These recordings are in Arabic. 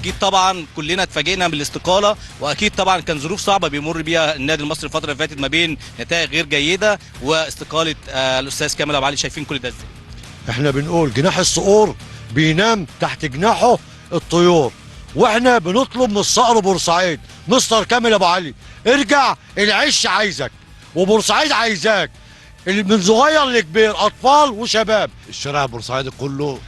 اكيد طبعا كلنا اتفاجئنا بالاستقاله، واكيد طبعا كان ظروف صعبه بيمر بيها النادي المصري الفتره اللي فاتت ما بين نتائج غير جيده واستقاله الاستاذ كامل ابو علي. شايفين كل ده ازاي؟ احنا بنقول جناح الصقور بينام تحت جناحه الطيور، واحنا بنطلب من الصقر بورسعيد مستر كامل ابو علي ارجع، العش عايزك وبورسعيد عايزاك، من صغير لكبير، اطفال وشباب. الشارع البورسعيدي كله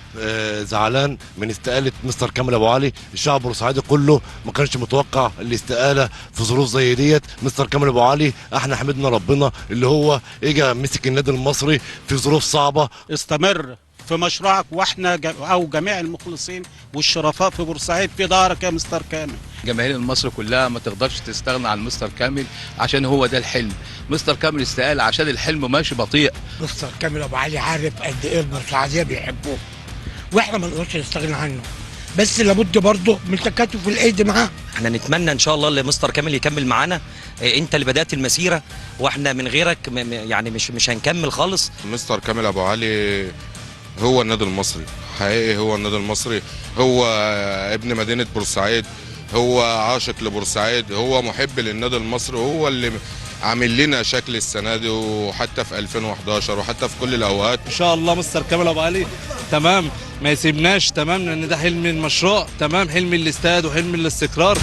زعلان من استقاله مستر كامل ابو علي. الشعب البورسعيدي كله ما كانش متوقع الاستقاله في ظروف زي ديت. مستر كامل ابو علي احنا حمدنا ربنا اللي هو اجى مسك النادي المصري في ظروف صعبه. استمر في مشروعك، واحنا او جميع المخلصين والشرفاء في بورسعيد في ظهرك يا مستر كامل. جماهير مصر كلها ما تقدرش تستغنى عن مستر كامل عشان هو ده الحلم. مستر كامل استقال عشان الحلم ماشي بطيء. مستر كامل ابو علي عارف قد ايه البورسعيديه بيحبوه، واحنا ما نقدرش نستغنى عنه، بس لابد برضه من تكاتف الايدي معاه. احنا نتمنى ان شاء الله ان مستر كامل يكمل معانا. انت اللي بدات المسيره، واحنا من غيرك يعني مش هنكمل خالص. مستر كامل ابو علي هو النادي المصري حقيقي، هو النادي المصري، هو ابن مدينه بورسعيد، هو عاشق لبورسعيد، هو محب للنادي المصري، هو اللي عامل لنا شكل السنه دي وحتى في 2011 وحتى في كل الاوقات. ان شاء الله مستر كامل ابو علي تمام ما يسيبناش، تمام، لان ده حلم المشروع، تمام، حلم الاستاد وحلم الاستقرار.